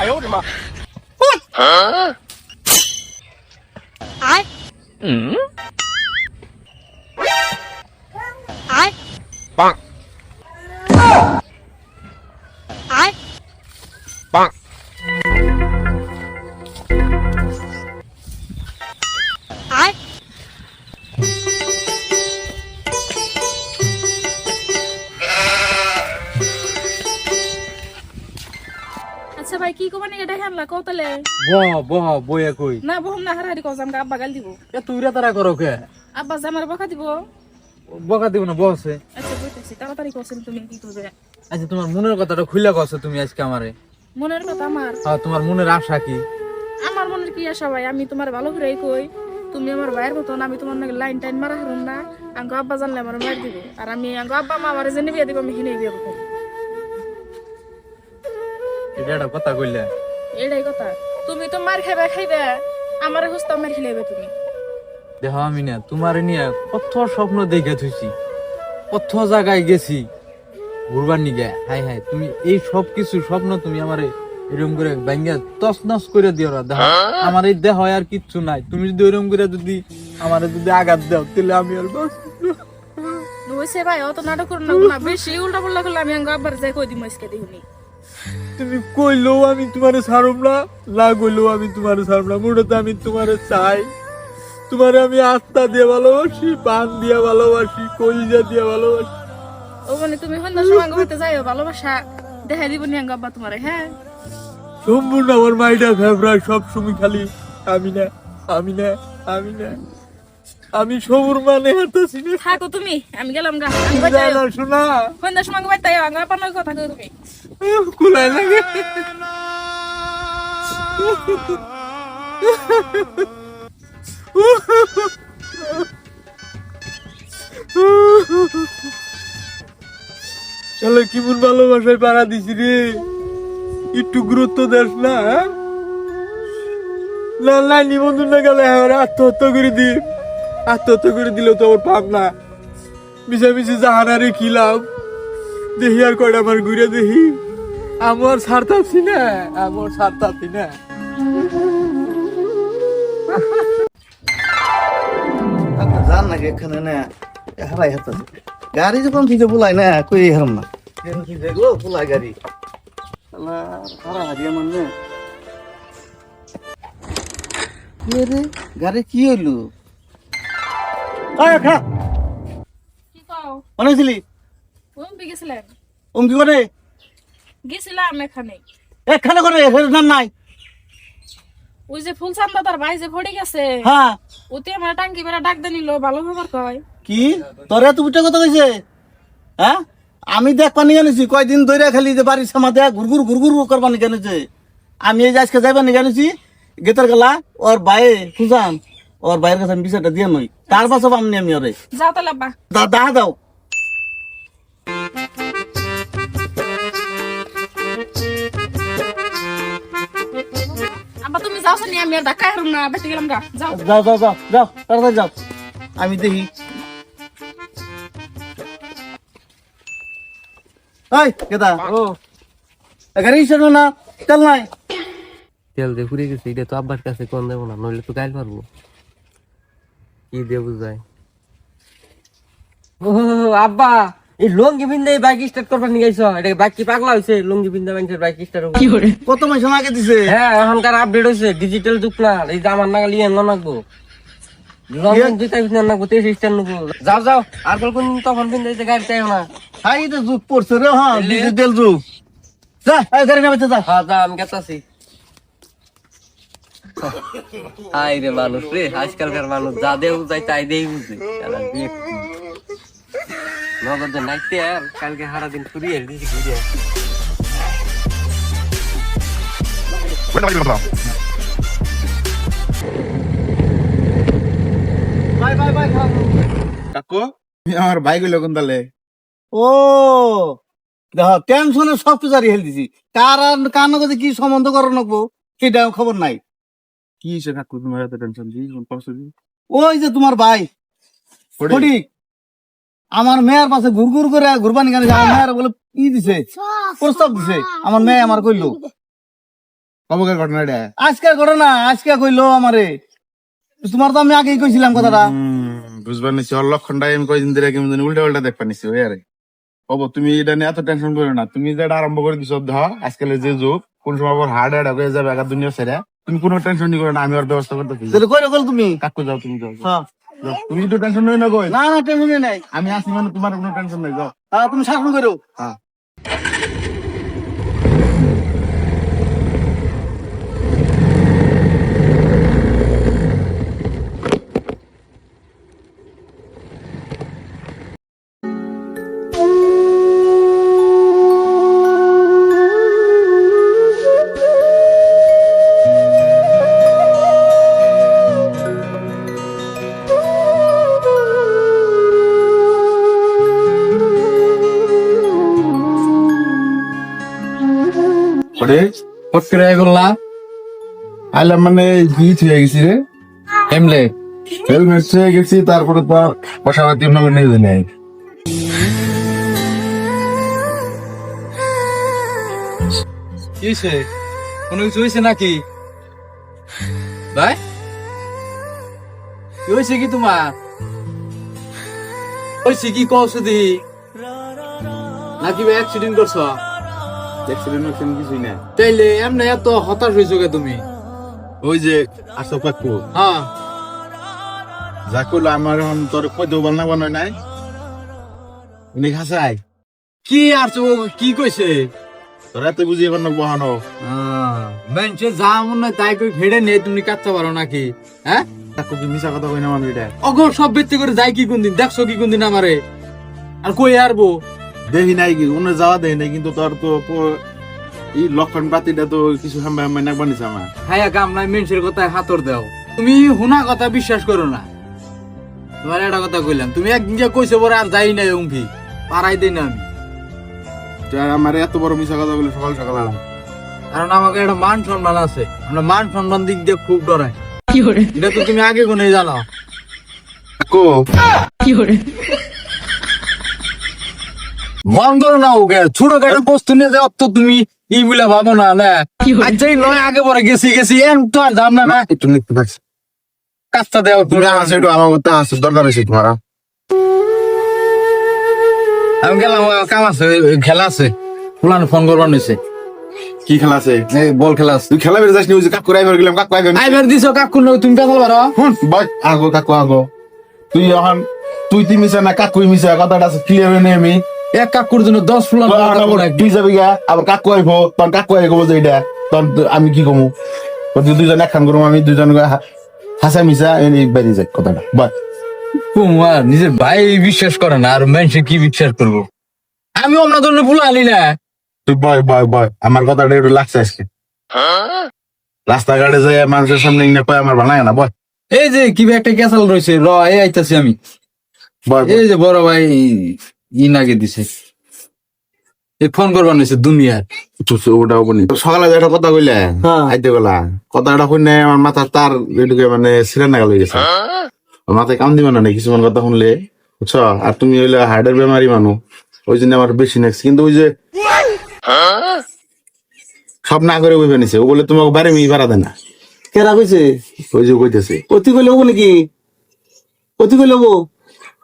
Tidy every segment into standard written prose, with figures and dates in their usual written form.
哎呦我的妈！嗯，棒棒。আচ্ছা ভাই কি কমানি এটা হ্যামলা কতলে বইয়া কই না বহুম না হারাহারি কও জামগা আব্বা গাল দিব এ তুইরা তারা করো কে আব্বা জামার বকা দিব। বকা দিব না বসে। আচ্ছা বুঝতেছি তাড়াতাড়ি কোছেন তুমি কি করবে। আচ্ছা তোমার মনের কথাটা খুইলা কছো তুমি আজকে আমারে। মনের কথা আমার হ্যাঁ তোমার মনের আশা কি? আমার মনের কি আশা ভাই আমি তোমার ভালো করেই কই তুমি আমার ভাইয়ের মতন আমি তোমার নাকি লাইন টাইন মারা হারুম না আঙ্গ আব্বা জানলে আমার মার দিব আর আমি আঙ্গ আব্বা মা আমারে জেনে বিয়ে দিব আমি হিনে বিয়ে করব। এটা একটা কথা কইলে এটাই কথা তুমি তো মার খাইবে আমারে হুস্তা মার খেলাইবে তুমি। দেখো আমি না তোমারে নিয়ে কত স্বপ্ন দেখে থুইছি কত জায়গায় গেছি ঘুরবার নিগে। হাই হাই তুমি এই সব কিছু স্বপ্ন তুমি আমারে এরকম করে ভাঙ্গা তছনছ করে দিও না। দেখো আমার এই দেহ আর কিচ্ছু নাই, তুমি যদি ওরকম করে যদি আমারে যদি আঘাত দাও তাহলে আমি আর বাঁচব না। নইছে ভাই অত নাটক করো না বেশি উল্টা পাল্টা করলে আমি আঙ্গ আব্বার যাই কই দিম আজকে দিহুনি। তুমি কইলেও আমি তোমারে ছাড়ব না, না কইলেও আমি তোমারে ছাড়ব না। মূলত আমি তোমারে চাই, তোমারে আমি আত্মা দিয়ে ভালোবাসি, প্রাণ দিয়ে ভালোবাসি, কলিজা দিয়ে ভালোবাসি। ও মানে তুমি সন্ধ্যার সময় আঙ্গ হইতে যাইও ভালোবাসা দেখাই দিব নি আঙ্গ আব্বা তোমারে। হ্যাঁ সম্পূর্ণ আমার মাইটা ফেভারিট সব সময় খালি আমি না আমি না আমি না আমি সবুর মানে হাঁটাছি না। থাকো তুমি আমি গেলাম গা আমি বাই যাইও শোনা সন্ধ্যার সময় আঙ্গ বাই তাইও আঙ্গ আব্বার কথা কই তুমি। কুলাই লাগে চলো কেমন ভালোবাসায় পাড়া দিছি রে, একটু গুরুত্ব দেস না। না না নিবন্ধন না গেলে আত্মহত্যা করে দি, আত্মহত্যা করে দিলেও তো ওর পাপ না। মিশামিশি জাহানারে খিলাম দেখি আর কয়টা আমার ঘুরে দেখি আমার ছাড়তাছি না, আমার ছাড়তাছি না। জান নাকি এখানে না হারাই হাতাছে গাড়ি যখন থেকে বুলাই না কই হারাম না কি দেখো বুলাই গাড়ি হারা হারিয়া মানে রে গাড়ি কি হইলো কি কও অনেকছিলি ওম গেছিলেন কি করে গেছিলাম এখানে এখানে করে নাম নাই ওই যে ফুলচান্দা তার ভাই যে পড়ে গেছে হ্যাঁ ওতে আমার টাঙ্কি বেড়া ডাক দে নিল ভালো ব্যবহার কয়। কি তোরা তো উঠে কথা কইছে হ্যাঁ আমি দেখ পানি জানিছি কয়দিন ধরে খালি যে বাড়ির সামাদে ঘুরঘুর ঘুরঘুর করবানি জানিছে আমি এই যে আজকে যাইবানি জানিছি গেতার গেলা ওর বাইরে খুঁজান ওর বাইরের কাছে আমি বিষয়টা দিয়ে নই তার পাশে পামনি আমি ওরে যাও তাহলে আব্বা দাও দাও আব্বা তুমি যাও শুনি আমি আর ঢাকা হারুম না বেঁচে গেলাম গা যাও যাও যাও যাও যাও তাড়াতাড়ি যাও আমি দেখি এই কেদা ও গাড়ি চালানো না চল নাই তেল দিয়ে ঘুরে গেছে এটা তো আব্বার কাছে কোন দেবো না নইলে তো গাইল পারবো কি দিয়ে বুঝায়। ও আব্বা এই লঙ্গি বিন্দে বাইক স্টার্ট করবার নিয়ে গেছো এটা বাইক কি পাগলা হইছে লঙ্গি বিন্দা মানুষের বাইক স্টার্ট কি করে কত মাস আগে দিছে হ্যাঁ এখনকার আপডেট হইছে ডিজিটাল যুগ না এই যে আমার নাগাল ইয়ে নাকবো লঙ্গি দুইটা বিন্দা নাকবো তেইশ স্টার নাকবো যাও যাও আর কোন তখন বিন্দা গাড়ি চাইও না হাই এটা যুগ পড়ছে রে হ্যাঁ ডিজিটাল যুগ যা এই গাড়ি নামে যা হ্যাঁ যা আমি গেতাছি। হাই রে মানুষ রে আজকালকার মানুষ যা দেও যাই তাই দেই বুঝে নগদ নাইতে আর কালকে সারাদিন ফুরিয়ে দিছি ঘুরিয়ে বাই বাই বাই কাকু আমার ভাই গুলো কোন তালে ও দেখ টেনশনে সব কিছু জারি হেল দিছি কার কার নগদে কি সম্বন্ধ করো নকবো সেটা খবর নাই। কি হইছে কাকু তোমার এত টেনশন দি কোন পাশে দি ওই যে তোমার ভাই ফটিক আমার মেয়ের পাশে ঘুরঘুর করে ঘুরবানি কেন আমার মেয়ের বলে ই দিছে প্রস্তাব দিছে আমার মেয়ে আমার কইলো কবকের ঘটনাটা আজকে ঘটনা আজকে কইলো আমারে, তোমার তো আমি আগেই কইছিলাম কথাটা। বুঝবার নিচ্ছি ওর লক্ষণটা আমি কয়দিন ধরে কেমন জানি উল্টা উল্টা দেখবার নিচ্ছি ওই আরে কব তুমি এটা নিয়ে এত টেনশন করো না, তুমি যেটা আরম্ভ করে দিছো ধ আজকালের যে যুগ কোন সময় আবার হার্ড হয়ে যাবে একা দুনিয়া ছেড়ে, তুমি কোনো টেনশন নি করো না, আমি ওর ব্যবস্থা করতেছি। তাহলে কই রকল তুমি? কাকু যাও তুমি যাও হ্যাঁ যাও। তুমি একটু টেনশন নই না কই না না টেনশন নাই। আমি আছি মানে তোমার কোনো টেনশন নাই যাও। হ্যাঁ তুমি শাসন করো। হ্যাঁ ওরে ফট করে করলা আইলাম মানে গিট হয়ে গেছি রে, এমলে হেলমেট হয়ে গেছি, তারপরে তো পয়সাপাতি নগর নিয়ে নেই। কি হয়েছে? কোনো কিছু হয়েছে নাকি ভাই? কি হয়েছে কি তোমার? হয়েছে কি কওছো দেখি? নাকি ভাই অ্যাক্সিডেন্ট করছো? অ্যাক্সিডেন্ট কিছুই না, তাইলে এমনি এত হতাশ হয়েছো কে তুমি? ওই যে আসো কাকু হ্যাঁ যা করলো আমার এখন তোর কই দেবো বান্না বানায় নাই উনি খাসাই কি আর তো কি কইছে? তোরা তো বুঝিয়ে পার না বহানো বেঞ্চে যা মনে হয় তাই কই ফেড়ে নিয়ে তুমি কাটতে পারো নাকি? হ্যাঁ কাকু কি মিশা কথা কই না মানুষ এটা অগর সব ভিত্তি করে যাই কি কোনদিন দেখছো কি কোনদিন আমারে? আর কই আরবো? দেখি নাই কি উনি যাওয়া দেয় নাই, কিন্তু তোর তো এই লক্ষণ পাতিটা তো কিছু হাম্বা হাম্বা নাক বানিয়েছে আমার। হায়া কাম নাই মেনসের কথায় হাতর দাও। তুমি হুনা কথা বিশ্বাস করো না। তোমার একটা কথা কইলাম, তুমি একদিন যে কইছো বড় আর যাই নাই উমকি পারাই দেই না আমি। তো আমার এত বড় মিশা কথা বলে সকাল সকাল আলাম কারণ আমাকে একটা মান সম্মান আছে, আমরা মান সম্মান দিক দিয়ে খুব ডরাই। এটা তো তুমি আগে কোনে জানো। কাকু মন করো না ওকে ছোট খাটো বস্তু নিয়ে যাও তো তুমি ই বলে ভাবো না না। আচ্ছা এই নয় আগে পরে গেছি গেছি এম তো আর দাম না না একটু লিখতে থাকছি কাজটা দেও তুমি। তুমি আছে একটু আমার মতো আছে দরকার হয়েছে তোমার। আমি গেলাম কাম আছে খেলা আছে ফুলানো ফোন করবার নিছে। কি খেলা আছে? এই বল খেলা আছে। তুই খেলা বেড়ে যাস নি, ওই যে কাকু রাইবার গেলাম কাকু আইবেন আইবার দিছো কাকু তুমি পেছাল পারো। বল আগো কাকু আগো তুই এখন তুই মিশা না কাকুই মিশা কথাটা আছে ক্লিয়ার হয়ে নেই আমি এক কাকুর জন্য 10 ফুলান তুই যাবি গা আবার কাকু আইব তখন কাকু আইব যে এটা তখন আমি কি কমু দুজন একখান করবো আমি দুজন হাসা মিশা এনে বেরিয়ে যায় কথাটা বল। তোমার নিজের ভাই বিশ্বাস করে না আর মানুষে কি বিশ্বাস করবো? আমি অন্য ধরনের ফুল আনি না। তুই বয় বয় বয় আমার কথাটা একটু লাগছে আজকে রাস্তাঘাটে যাই মানুষের সামনে ইনে কয় আমার বানায় না বয় এই যে কি একটা ক্যাসাল রয়েছে র এই আইতাছি আমি। বয় এই যে বড় ভাই ই নাগে দিছে এই ফোন করবার নিছে দুনিয়ার। ওটা বলি সকালে যে একটা কথা কইলে আইতে গেলা কথাটা শুনে আমার মাথা তার এটুকে মানে সিরা নাগাল হয়ে গেছে, মাথায় কাম দিবে না কিছুমান কথা শুনলে বুঝছো। আর তুমি হইলে হার্টের বেমারি মানুষ ওই জন্য আমার বেশি নেক্সট, কিন্তু ওই যে সব না করে বইবে নিছে ও বলে তোমাকে বাইরে মিহি ভাড়া দেয় না। কেরা কইছে? ওই যে কইতেছে অতি কইলে হবো নাকি? অতি কইলে হবো?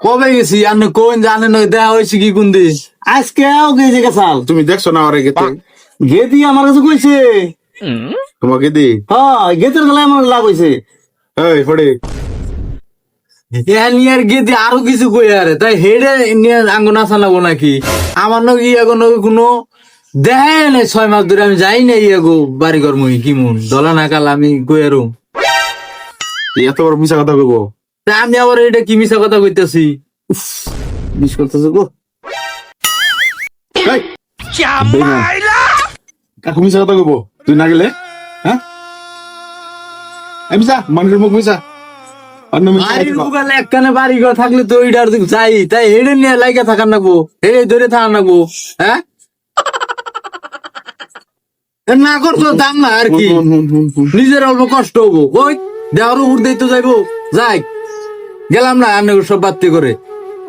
কবে গেছি আপনি কোন জানেন দেওয়া হয়েছে কি কোন দিন? আজকে গেছে গেছাল। তুমি দেখছো না আমার গেতে গেদি আমার কাছে কইছে। তোমাকে দি হ্যাঁ গেতের গেলায় আমার লাভ হয়েছে। এই পড়ে নিয়ার গেদি আরো কিছু কই আরে তাই হেডে নিয়ে আঙ্গু নাচা লাগবো নাকি? আমার নাকি এখন কোনো দেখায় নাই 6 মাস ধরে আমি যাই না ইয়েগো বাড়ি ঘর মুই কি মন দলা না কাল আমি কই আরো এত বড় মিশা কথা কইবো? তা আমি আবার এটা কি মিছা কথা কইতাছি? মিস করতেছে গো। এই, কাকু মিশা কথা কইবো তুই না গেলে? হ্যাঁ মিশা মানুষের মুখ মিশা অন্য মিশা বাড়ির মুগালে একখানে বাড়ি ঘর থাকলে তো ওইটার দিক যাই তাই হেডে নিয়ে লাইকা থাকার নাকবো হেডে ধরে থাকার নাকবো। হ্যাঁ এ না করছো দাম না আর কি নিজের অল্প কষ্ট হবো ওই দেওয়ার উপর দিয়ে তো যাইবো যাই গেলাম না রান্না সব বাত্তি করে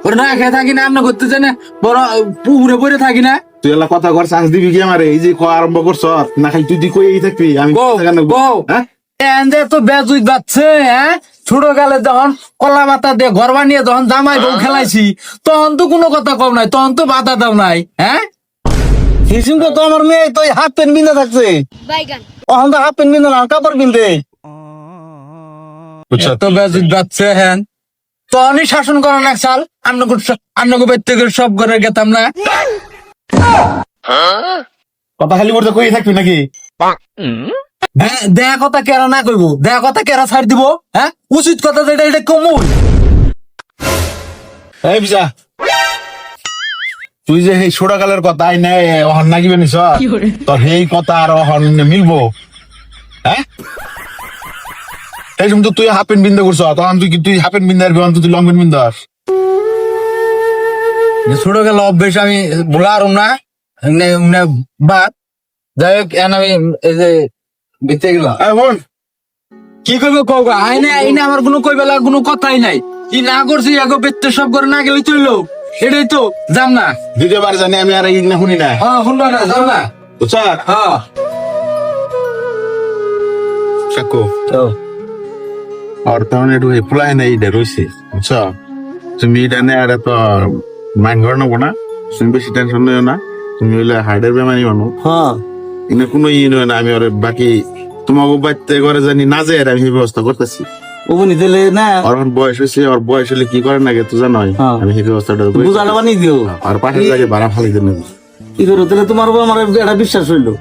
ওরা না খেয়ে থাকি না রান্না করতে চাই না বড় পুকুরে পড়ে থাকি না তুই এলা কথা কর চান্স দিবি কি আমারে এই যে কয়া আরম্ভ করছ না খালি তুই কই থাকবি আমি কও, কথা কেন বলবো? কও। হ্যাঁ এন্দে তো বেজুই যাচ্ছে, হ্যাঁ ছোট কালে যখন কলা মাথা দিয়ে ঘর বানিয়ে যখন জামাই বউ খেলাইছি তখন তো কোনো কথা কম নাই, তখন তো বাধা দাও নাই, হ্যাঁ হিসিম তো আমার মেয়ে তো হাফ প্যান্ট বিন্দা থাকছে ওখান তো হাফ প্যান্ট বিন্দা না কাপড় বিন্দে তো বেজুই যাচ্ছে, হ্যাঁ তখনই শাসন করা না চাল আন্নগো প্রত্যেকের সব ঘরে গেতাম না। কথা খালি বলতে কই থাকবি নাকি হ্যাঁ দেয়া কথা কেরা না কইব, দেয়া কথা কেরা ছাড় দিব, হ্যাঁ উচিত কথা যেটা এটা কমুই। এই বিজা তুই যে এই ছোটকালের কথা আই নাই অহন নাগিবে নিছ তোর এই কথা আর অহন মিলবো হ্যাঁ এই জন্য তো তুই হাফ প্যান্ট বিন্দা করছ তখন তুই হাফ প্যান্ট বিন্দার বিহন তুই লং প্যান্ট বিন্দাস ছোট গেল অভ্যেস আমি ভোলা আরম না বাদ যাই হোক এখন আমি এই যে বেঁচে গেলাম। বোন কি করবো কও গা, আইনে আইনে আমার কোনো কইবেলা কোনো কথাই নাই, কি না করছি আগে বেতে সব করে না গেলে চললো, এটাই তো যাম না। দ্বিতীয়বার জানি আমি আর এই না শুনি না হ্যাঁ শুনবা না, যাও না। বুঝছ হ্যাঁ সাকো আর তখন একটু ফুলাই না এইটা রয়েছে বুঝছ তুমি এটা নেই আর তো মাইন্ড করে নেবো না, তুমি বেশি টেনশন নিও না, তুমি হইলে হার্টের বেমারি মানুষ হ্যাঁ এনে কোনো নয় না, আমি ওর বাকি তোমাকে বাড়তে করে জানি না যে আমি সেই ব্যবস্থা করতেছি। ওবনি দিলে না ওর এখন বয়স হয়েছে, ওর বয়স হলে কি করে না গে তুই জানোই, হ্যাঁ। আমি সেই ব্যবস্থাটা বুঝালে বানিয়ে দিও আর পাশের জায়গায় ভাড়া ফালি দেন কি করো তাহলে তোমার উপর আমার একটা বিশ্বাস হইলো